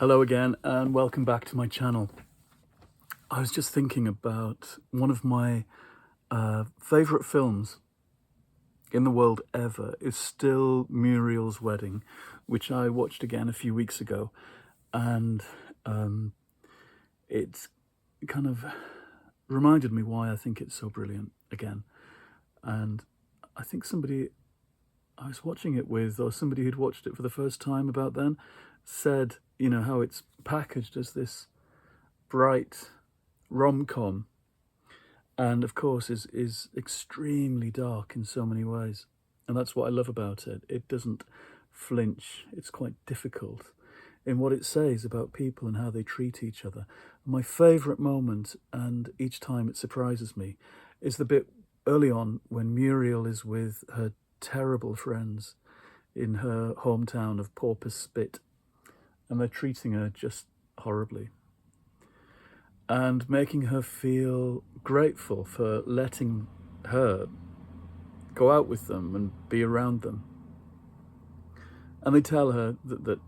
Hello again and welcome back to my channel. I was just thinking about one of my favourite films in the world ever is still Muriel's Wedding, which I watched again a few weeks ago, and it's kind of reminded me why I think it's so brilliant again. And I think somebody I was watching it with, or somebody who'd watched it for the first time about then, said, how it's packaged as this bright rom-com, and of course is extremely dark in so many ways. And that's what I love about it. It doesn't flinch. It's quite difficult in what it says about people and how they treat each other. My favourite moment, and each time it surprises me, is the bit early on when Muriel is with her terrible friends in her hometown of Porpoise Spit, and they're treating her just horribly and making her feel grateful for letting her go out with them and be around them. And they tell her that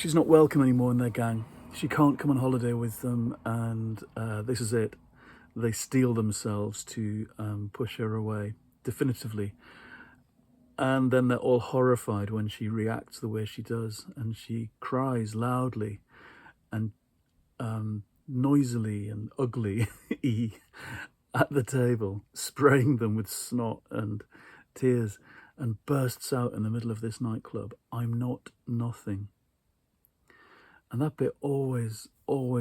she's not welcome anymore in their gang. She can't come on holiday with them, and this is it. They steel themselves to push her away definitively. And then they're all horrified when she reacts the way she does, and she cries loudly and noisily and ugly at the table, spraying them with snot and tears, and bursts out in the middle of this nightclub, "I'm not nothing." And that bit always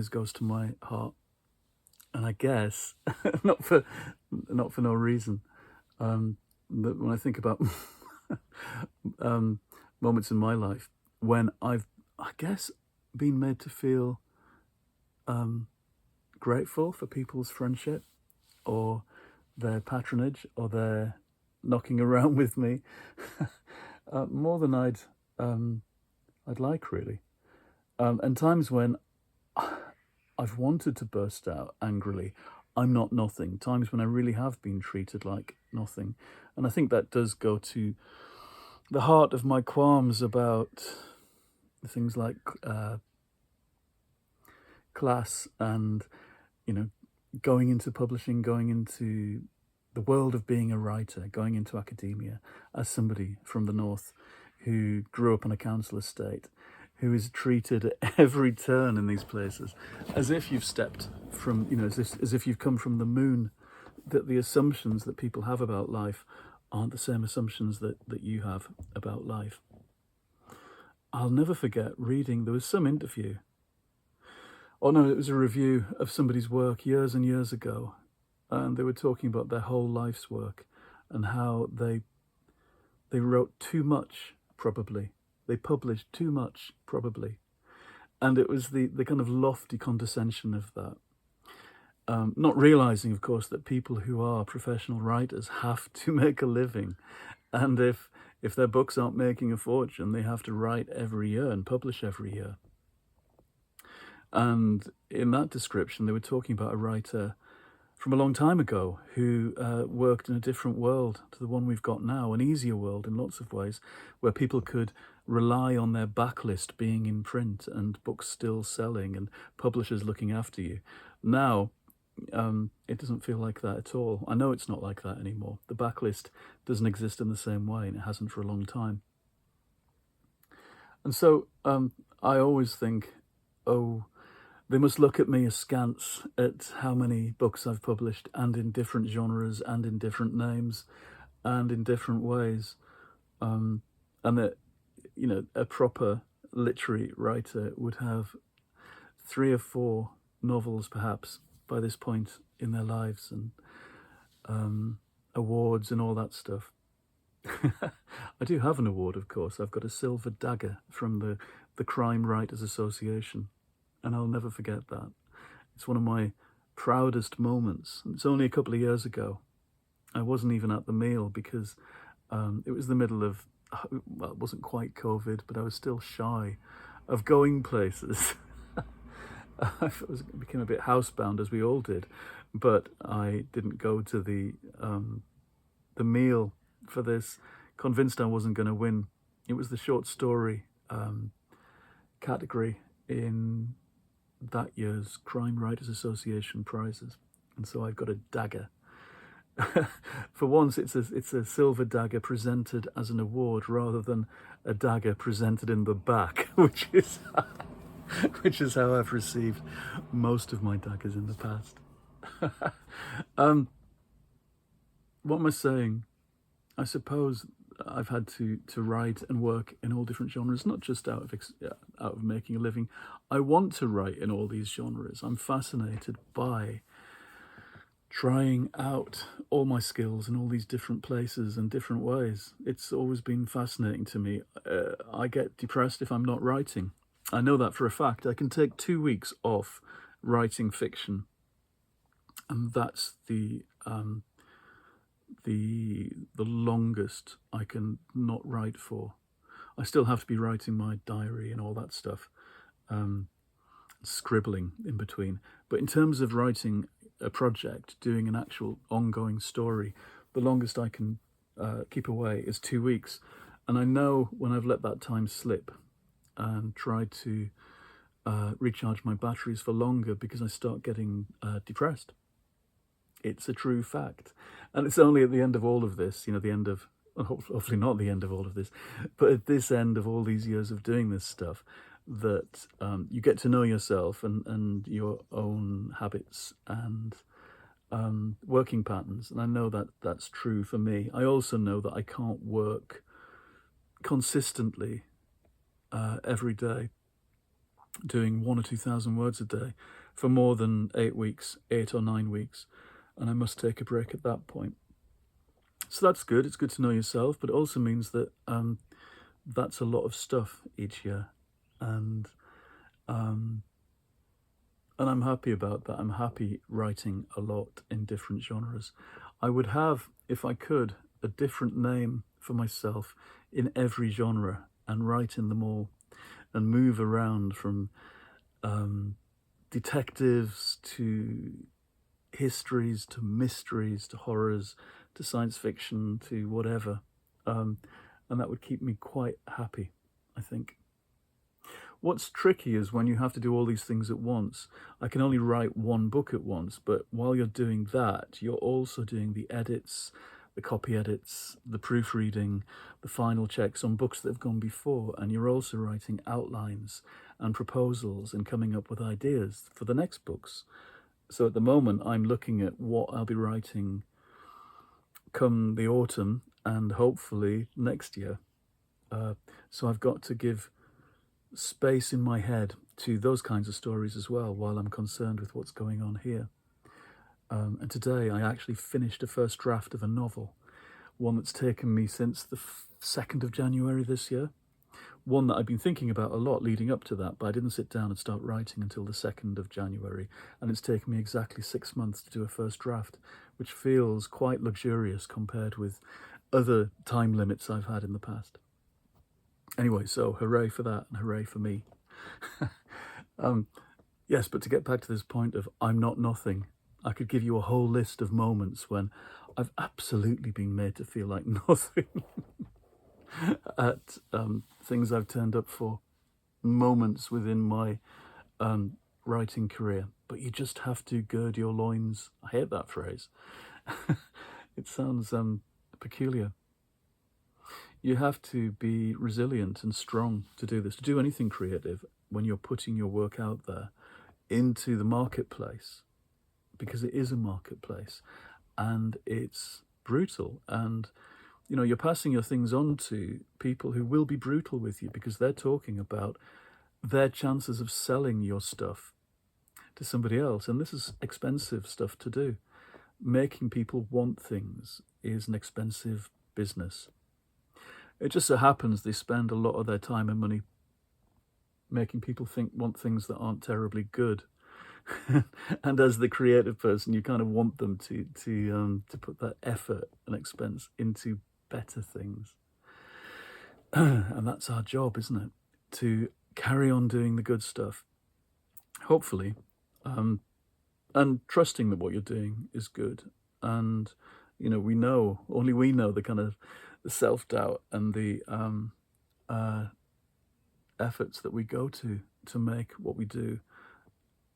goes to my heart. And I guess not for no reason. But when I think about moments in my life when I've, I guess, been made to feel grateful for people's friendship or their patronage or their knocking around with me, more than I'd like, really. And times when I've wanted to burst out angrily, "I'm not nothing." Times when I really have been treated like nothing. And I think that does go to the heart of my qualms about things like class and, going into publishing, going into the world of being a writer, going into academia as somebody from the north who grew up on a council estate, who is treated at every turn in these places as if you've stepped from, as if you've come from the moon, that the assumptions that people have about life aren't the same assumptions that you have about life. I'll never forget reading, there was some interview, it was a review of somebody's work years and years ago, and they were talking about their whole life's work and how they wrote too much, probably. They published too much, probably. And it was the kind of lofty condescension of that. Not realizing, of course, that people who are professional writers have to make a living. And if their books aren't making a fortune, they have to write every year and publish every year. And in that description, they were talking about a writer from a long time ago who worked in a different world to the one we've got now, an easier world in lots of ways, where people could rely on their backlist being in print and books still selling and publishers looking after you. Now, it doesn't feel like that at all. I know it's not like that anymore. The backlist doesn't exist in the same way, and it hasn't for a long time. And so I always think, they must look at me askance at how many books I've published, and in different genres and in different names and in different ways. And that, a proper literary writer would have 3 or 4 novels perhaps by this point in their lives, and awards and all that stuff. I do have an award, of course. I've got a silver dagger from the Crime Writers Association, and I'll never forget that. It's one of my proudest moments. It's only a couple of years ago. I wasn't even at the meal because it was the middle of, well, it wasn't quite COVID, but I was still shy of going places. I became a bit housebound, as we all did, but I didn't go to the meal for this, convinced I wasn't going to win. It was the short story category in that year's Crime Writers Association prizes, and so I've got a dagger. For once, it's a silver dagger presented as an award rather than a dagger presented in the back, which is how I've received most of my daggers in the past. What am I saying? I suppose I've had to write and work in all different genres, not just out of making a living. I want to write in all these genres. I'm fascinated by trying out all my skills in all these different places and different ways. It's always been fascinating to me. I get depressed if I'm not writing. I know that for a fact. I can take 2 weeks off writing fiction, and that's the longest I can not write for. I still have to be writing my diary and all that stuff, scribbling in between. But in terms of writing a project, doing an actual ongoing story, the longest I can keep away is 2 weeks. And I know when I've let that time slip and tried to recharge my batteries for longer, because I start getting depressed. It's a true fact. And it's only at the end of all of this, the end of, hopefully not the end of all of this, but at this end of all these years of doing this stuff, that you get to know yourself and your own habits and working patterns. And I know that that's true for me. I also know that I can't work consistently every day, doing 1,000 or 2,000 words a day for more than 8 weeks, 8 or 9 weeks. And I must take a break at that point. So that's good. It's good to know yourself, but it also means that that's a lot of stuff each year. And I'm happy about that. I'm happy writing a lot in different genres. I would have, if I could, a different name for myself in every genre and write in them all and move around from detectives to histories to mysteries to horrors to science fiction to whatever. And that would keep me quite happy, I think. What's tricky is when you have to do all these things at once. I can only write one book at once, but while you're doing that, you're also doing the edits, the copy edits, the proofreading, the final checks on books that have gone before, and you're also writing outlines and proposals and coming up with ideas for the next books. So at the moment, I'm looking at what I'll be writing come the autumn and hopefully next year. So I've got to give space in my head to those kinds of stories as well, while I'm concerned with what's going on here. And today I actually finished a first draft of a novel, one that's taken me since the 2nd of January this year, one that I've been thinking about a lot leading up to that, but I didn't sit down and start writing until the 2nd of January, and it's taken me exactly 6 months to do a first draft, which feels quite luxurious compared with other time limits I've had in the past. Anyway, so hooray for that, and hooray for me. Yes, but to get back to this point of I'm not nothing, I could give you a whole list of moments when I've absolutely been made to feel like nothing at things I've turned up for, moments within my writing career. But you just have to gird your loins. I hate that phrase. It sounds peculiar. You have to be resilient and strong to do this, to do anything creative when you're putting your work out there into the marketplace, because it is a marketplace and it's brutal. And, you're passing your things on to people who will be brutal with you because they're talking about their chances of selling your stuff to somebody else. And this is expensive stuff to do. Making people want things is an expensive business. It just so happens they spend a lot of their time and money making people want things that aren't terribly good. And as the creative person, you kind of want them to put that effort and expense into better things. And that's our job, isn't it? To carry on doing the good stuff, hopefully, and trusting that what you're doing is good. And, we know the kind of the self-doubt and the efforts that we go to to make what we do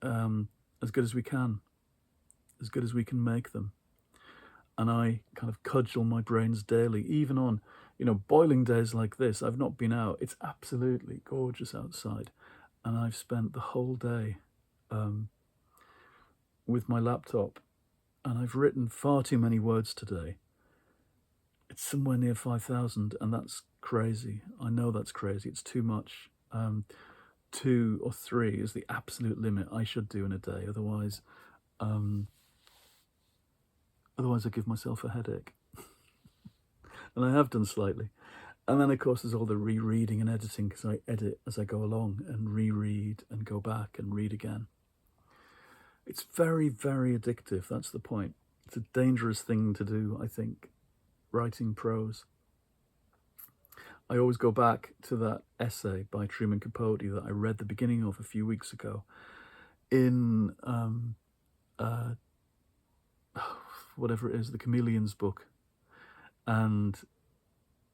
as good as we can, as good as we can make them. And I kind of cudgel my brains daily, even on, boiling days like this. I've not been out. It's absolutely gorgeous outside. And I've spent the whole day with my laptop. And I've written far too many words today. It's somewhere near 5,000, and that's crazy. I know that's crazy. It's too much. 2 or 3 is the absolute limit I should do in a day. Otherwise I give myself a headache. And I have done slightly. And then, of course, there's all the rereading and editing, because I edit as I go along and reread and go back and read again. It's very, very addictive. That's the point. It's a dangerous thing to do, I think, writing prose. I always go back to that essay by Truman Capote that I read the beginning of a few weeks ago in whatever it is, the Chameleon's book. And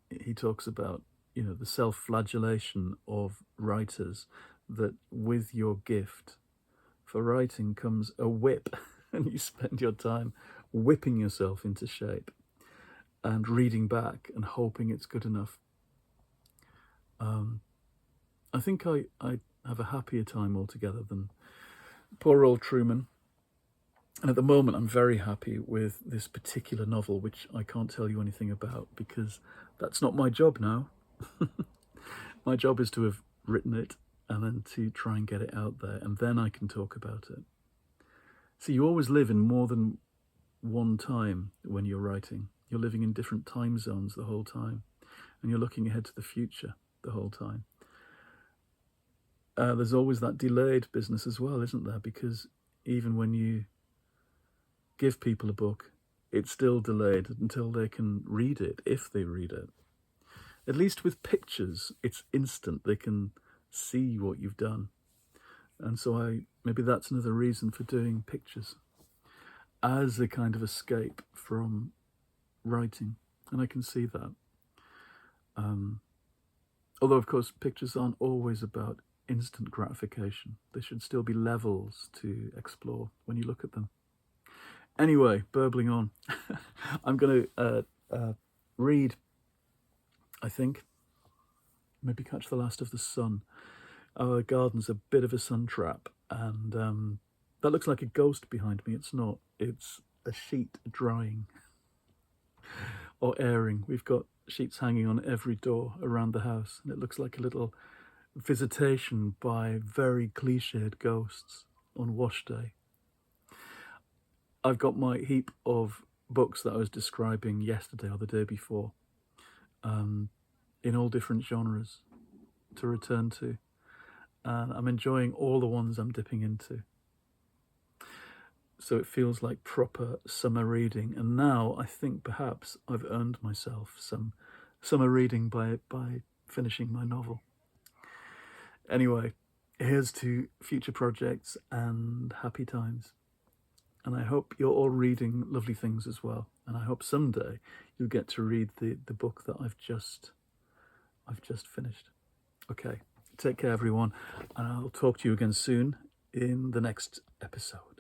he talks about, the self-flagellation of writers, that with your gift for writing comes a whip, and you spend your time whipping yourself into shape and reading back and hoping it's good enough. I think I have a happier time altogether than poor old Truman. And at the moment, I'm very happy with this particular novel, which I can't tell you anything about because that's not my job now. My job is to have written it and then to try and get it out there, and then I can talk about it. See, you always live in more than one time when you're writing. You're living in different time zones the whole time, and you're looking ahead to the future the whole time. There's always that delayed business as well, isn't there? Because even when you give people a book, it's still delayed until they can read it, if they read it. At least with pictures, it's instant. They can see what you've done. And so maybe that's another reason for doing pictures, as a kind of escape from writing. And I can see that. Although, of course, pictures aren't always about instant gratification. There should still be levels to explore when you look at them. Anyway, burbling on. I'm going to read, I think, maybe catch the last of the sun. Our garden's a bit of a sun trap, and that looks like a ghost behind me. It's not. It's a sheet drying or airing. We've got sheets hanging on every door around the house, and it looks like a little visitation by very cliched ghosts on wash day. I've got my heap of books that I was describing yesterday or the day before, in all different genres to return to. And I'm enjoying all the ones I'm dipping into. So it feels like proper summer reading. And now I think perhaps I've earned myself some summer reading by finishing my novel. Anyway, here's to future projects and happy times. And I hope you're all reading lovely things as well. And I hope someday you'll get to read the book that I've just finished. Okay, take care everyone, and I'll talk to you again soon in the next episode.